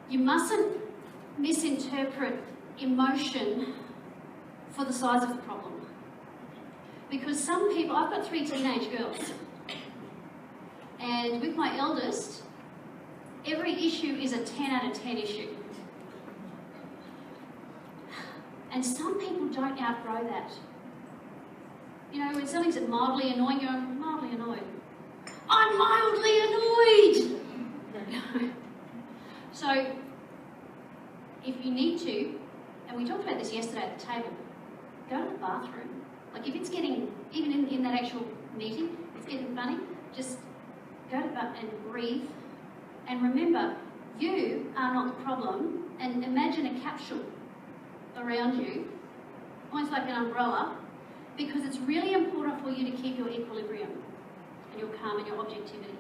You mustn't misinterpret emotion for the size of the problem. Because some people, I've got 3 teenage girls, and with my eldest, every issue is a 10 out of 10 issue. And some people don't outgrow that. You know, when something's mildly annoying, you're mildly annoyed. I'm mildly annoyed! So, if you need to, and we talked about this yesterday at the table, go to the bathroom. Like if it's getting, even in that actual meeting, it's getting funny, just go to the bathroom and breathe. And remember, you are not the problem, and imagine a capsule around you, almost like an umbrella, because it's really important for you to keep your equilibrium and your calm and your objectivity.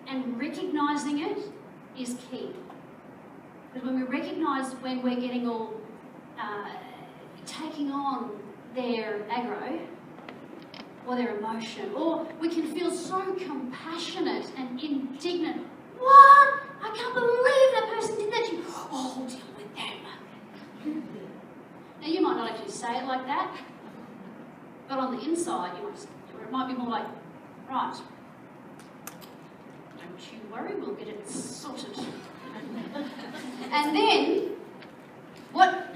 And recognising it is key. Because when we recognise when we're getting all, taking on their aggro, or their emotion, or we can feel so compassionate and indignant. What? I can't believe that person did that to you. Oh, I'll deal with them. Now, you might not actually say it like that, but on the inside, you might, or it might be more like, right, don't you worry, we'll get it sorted. And then, what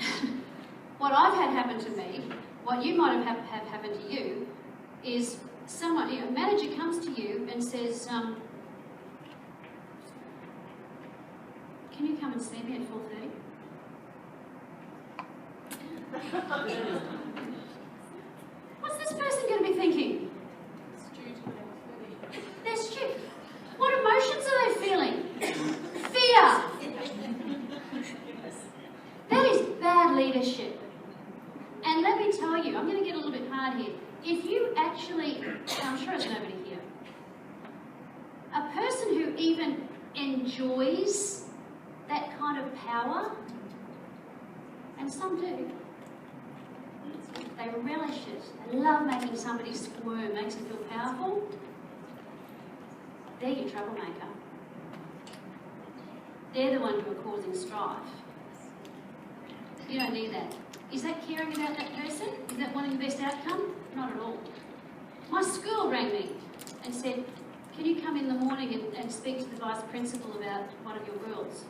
I've had happen to me, what you might have happened to you, is someone, a manager comes to you and says, can you come and see me at 4:30? What's this person going to be thinking? They're stupid. What emotions are they feeling? Fear. That is bad leadership. And let me tell you, I'm going to get a little bit hard here. If you actually, I'm sure it's nobody here, a person who even enjoys that kind of power, and some do, they relish it, they love making somebody squirm, makes them feel powerful, they're your troublemaker. They're the one who are causing strife. You don't need that. Is that caring about that person? Is that wanting the best outcome? Not at all. My school rang me and said, can you come in the morning and speak to the vice principal about one of your girls?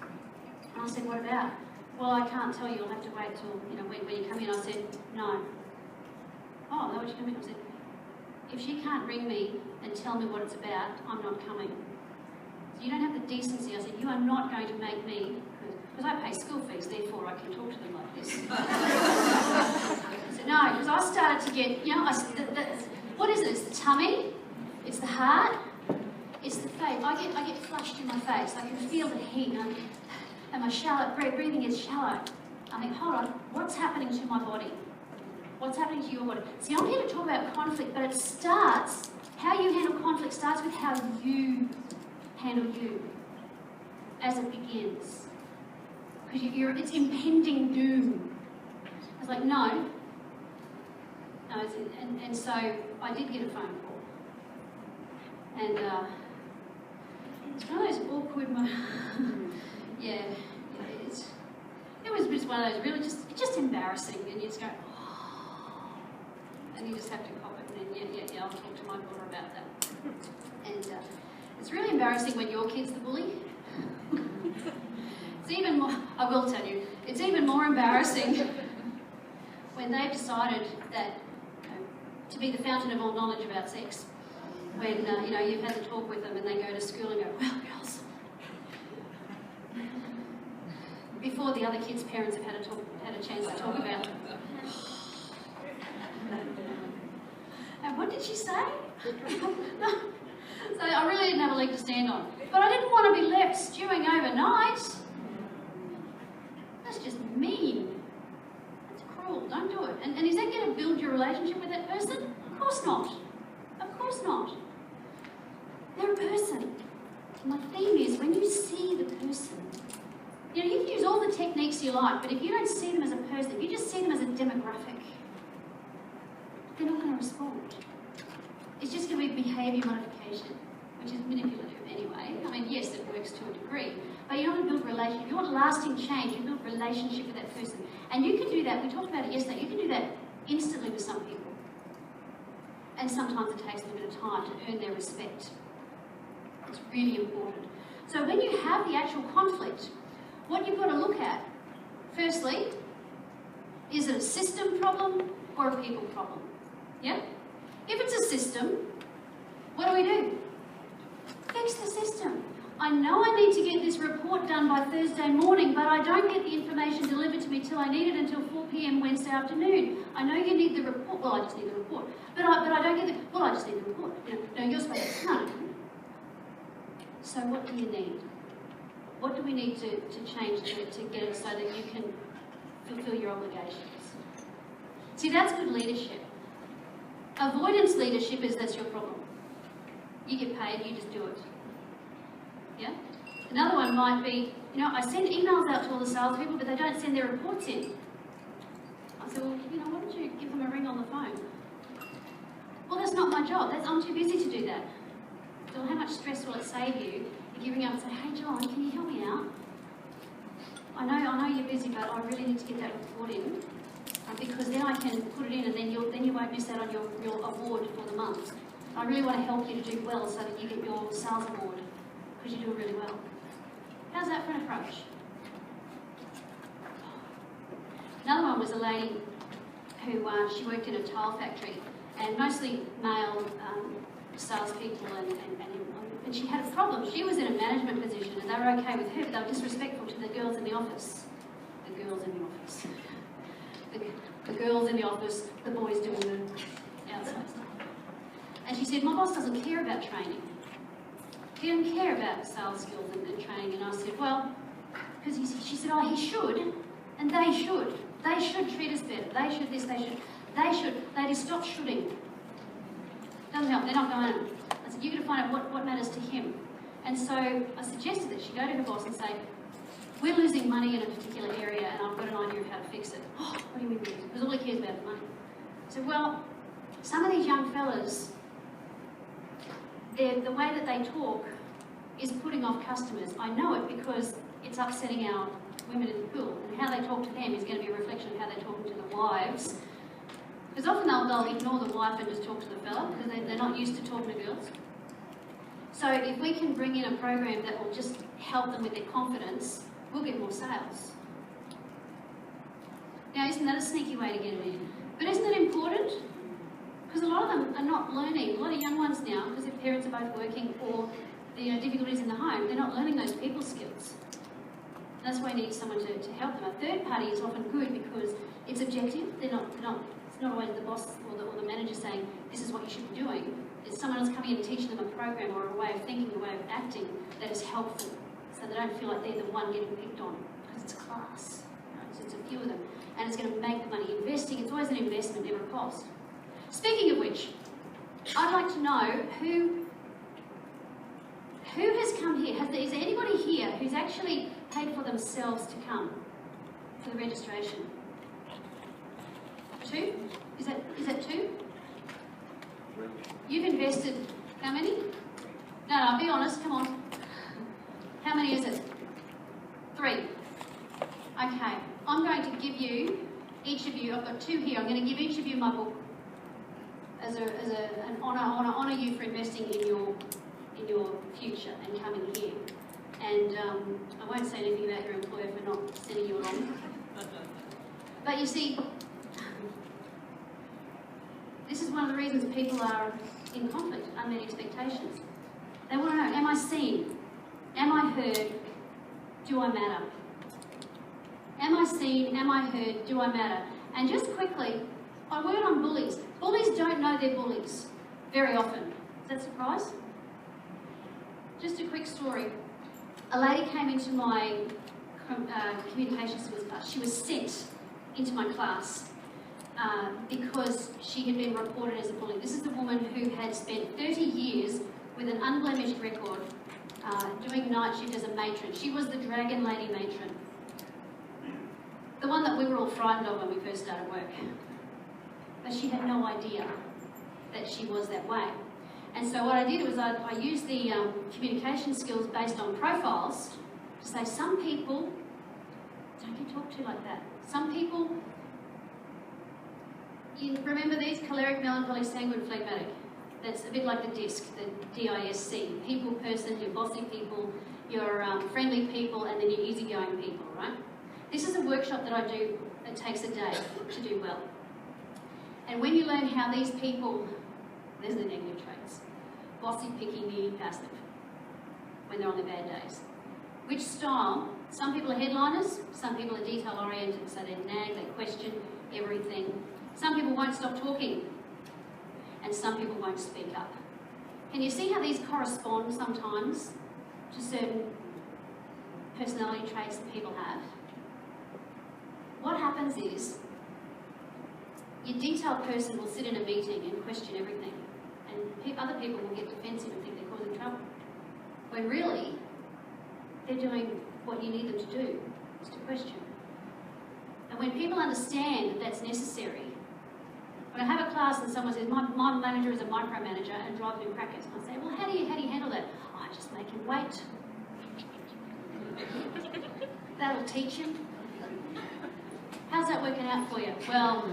And I said, what about? Well, I can't tell you, you'll have to wait till, when you come in. I said, no. Oh, no, would you come in? I said, if she can't ring me and tell me what it's about, I'm not coming. So you don't have the decency. I said, you are not going to make me, because I pay school fees, therefore I can talk to them like this. I said, no, because I started to get, what is it? It's the tummy, it's the heart, it's the face. I get flushed in my face. I can feel the heat, and my shallow breathing gets shallow. I think, hold on, what's happening to my body? What's happening to your body? See, I'm here to talk about conflict, but it starts, how you handle conflict starts with how you handle you as it begins. Because it's impending doom. I was like, no. And so I did get a phone call. And it's one of those awkward moments. It was just one of those really just embarrassing. And you just go, oh. And you just have to cop it. And then, I'll talk to my daughter about that. And it's really embarrassing when your kid's the bully. It's even more, I will tell you, it's even more embarrassing when they've decided that, to be the fountain of all knowledge about sex. When, you've had the talk with them and they go to school and go, well, girls, before the other kids' parents have had a chance to talk about it. And what did she say? So I really didn't have a leg to stand on. But I didn't want to be left stewing overnight. That's just mean. That's cruel. Don't do it. And is that going to build your relationship with that person? Of course not. Of course not. They're a person. My theme is when you see the person, you can use all the techniques you like, but if you don't see them as a person, if you just see them as a demographic, they're not going to respond. It's just going to be behaviour modification, which is manipulative anyway. I mean, yes, it works to a degree, but you don't want to build a relationship. You want lasting change, you build relationship with that person. And you can do that, we talked about it yesterday, you can do that instantly with some people. And sometimes it takes a little bit of time to earn their respect. It's really important. So when you have the actual conflict, what you've got to look at, firstly, is it a system problem or a people problem? Yeah? If it's a system, what do? Fix the system. I know I need to get this report done by Thursday morning, but I don't get the information delivered to me till I need it until 4 p.m. Wednesday afternoon. I know you need the report. Well, I just need the report. But I don't get the... Well, I just need the report. You know, no, you're supposed to... No. So what do you need? What do we need to change to get it so that you can fulfill your obligations? See, that's good leadership. Avoidance leadership is that's your problem. You get paid, you just do it. Yeah? Another one might be, you know, I send emails out to all the salespeople, but they don't send their reports in. I said, well, you know, why don't you give them a ring on the phone? Well, that's not my job. I'm too busy to do that. Well, how much stress will it save you if you ring up and say, hey, John, can you help me out? I know you're busy, but I really need to get that report in because then I can put it in, and then you won't miss out on your award for the month. I really want to help you to do well so that you get your sales award because you do it really well. How's that for an approach? Another one was a lady who she worked in a tile factory, and mostly male salespeople, and she had a problem. She was in a management position, and they were okay with her, but they were disrespectful to the girls in the office. The girls in the office. The girls in the office, the boys doing the outside stuff. And she said, my boss doesn't care about training. He doesn't care about sales skills and training. And I said, well, because she said, oh, he should, and they should. They should treat us better. They should this, they should. They should. Ladies, stop shooting. Doesn't help. They're not going. I said, you've got to find out what matters to him. And so I suggested that she go to her boss and say, we're losing money in a particular area, and I've got an idea of how to fix it. Oh, what do you mean losing? Because all he cares about is money. So, well, some of these young fellas, the way that they talk is putting off customers. I know it because it's upsetting our women in the pool, and how they talk to them is going to be a reflection of how they're talking to the wives. Because often they'll ignore the wife and just talk to the fella because they're not used to talking to girls. So if we can bring in a program that will just help them with their confidence, we'll get more sales. Now, isn't that a sneaky way to get them in? But isn't it important? Because a lot of them are not learning. A lot of young ones now, because their parents are both working or difficulties in the home, they're not learning those people skills. That's why you need someone to help them. A third party is often good because it's objective. It's not always the boss or the manager saying, this is what you should be doing. It's someone else coming in and teaching them a program or a way of thinking, a way of acting that is helpful. So they don't feel like they're the one getting picked on. Because it's a class. Right? So it's a few of them. And it's going to make the money. Investing, it's always an investment, never a cost. Speaking of which, I'd like to know who has come here. Is there anybody here who's actually paid for themselves to come for the registration? 2? Is that 2? You've invested how many? No, be honest, come on. How many is it? 3. Okay, I'm going to give you, each of you, I've got 2 here, I'm going to give each of you my book as an honour. I want to honour you for investing in your future and coming here. And I won't say anything about your employer for not sending you along. But you see, this is one of the reasons people are in conflict, unmet expectations. They want to know, am I seen? Am I heard? Do I matter? Am I seen? Am I heard? Do I matter? And just quickly, a word on bullies. Bullies don't know they're bullies very often. Is that a surprise? Just a quick story. A lady came into my communication skills class. She was sent into my class because she had been reported as a bully. This is a woman who had spent 30 years with an unblemished record doing night shift as a matron. She was the Dragon Lady matron. The one that we were all frightened of when we first started work. But she had no idea that she was that way. And so what I did was I used the communication skills based on profiles to say some people don't get talked to like that. Some people, you remember these? Choleric, melancholic, sanguine, phlegmatic. That's a bit like the DISC, the D-I-S-C. People, person, your bossy people, your friendly people, and then your easygoing people, right? This is a workshop that I do. It takes a day to do well. And when you learn how these people, there's the negative traits. Bossy, picky, needy, passive, when they're on their bad days. Which style? Some people are headliners, some people are detail-oriented, so they nag, they question everything. Some people won't stop talking, and some people won't speak up. Can you see how these correspond sometimes to certain personality traits that people have? What happens is, your detailed person will sit in a meeting and question everything, and other people will get defensive and think they're causing trouble. When really, they're doing what you need them to do, is to question. And when people understand that that's necessary, when I have a class and someone says, my manager is a micromanager and drives me crackers, and I say, well, how do you handle that? Oh, I just make him wait. That'll teach him. How's that working out for you? Well,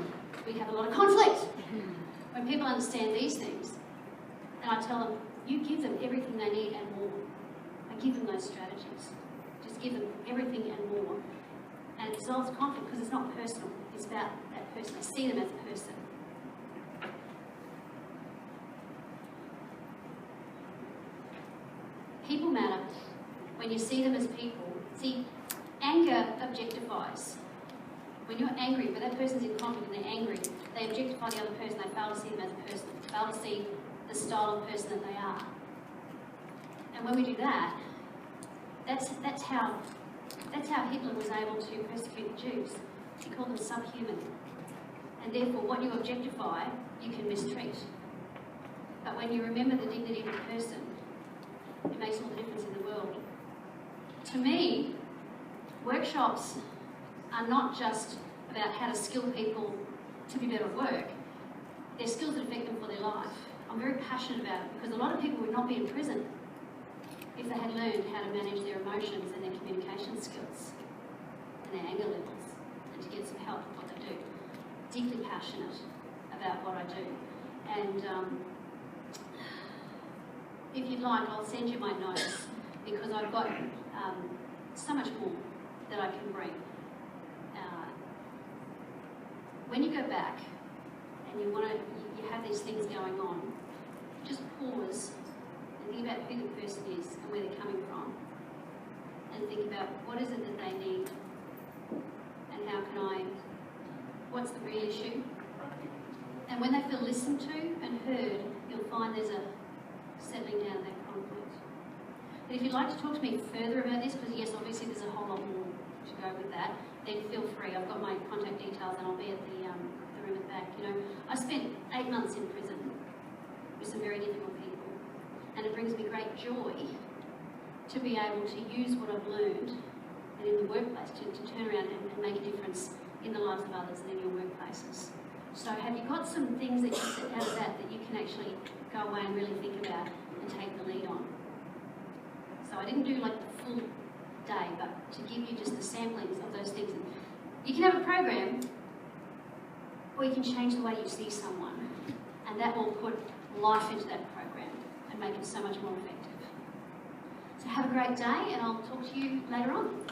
we have a lot of conflict. When people understand these things, and I tell them, you give them everything they need and more. I give them those strategies. Just give them everything and more. And it solves conflict because it's not personal. It's about that person. I see them as a person. People matter. When you see them as people, see, anger objectifies. When you're angry, when that person's in conflict and they're angry, they objectify the other person, they fail to see them as a person, they fail to see the style of person that they are. And when we do that, that's how Hitler was able to persecute the Jews. He called them subhuman. And therefore, what you objectify, you can mistreat. But when you remember the dignity of the person, it makes all the difference in the world. To me, workshops are not just about how to skill people to be better at work. They're skills that affect them for their life. I'm very passionate about it because a lot of people would not be in prison if they had learned how to manage their emotions and their communication skills and their anger levels and to get some help with what they do. Deeply passionate about what I do. And if you'd like, I'll send you my notes because I've got so much more that I can bring. When you go back and you have these things going on, just pause and think about who the person is and where they're coming from, and think about what is it that they need, and what's the real issue. And when they feel listened to and heard, you'll find there's a settling down of that conflict. But if you'd like to talk to me further about this, because yes, obviously there's a whole lot more to go with that, then feel free. I've got my contact details and I'll be at the room at the back. You know, I spent 8 months in prison with some very difficult people, and it brings me great joy to be able to use what I've learned and in the workplace to turn around and make a difference in the lives of others and in your workplaces. So have you got some things that you out of that you can actually go away and really think about and take the lead on? So I didn't do like the full day, but to give you just the samplings of those things. You can have a program, or you can change the way you see someone, and that will put life into that program and make it so much more effective. So have a great day, and I'll talk to you later on.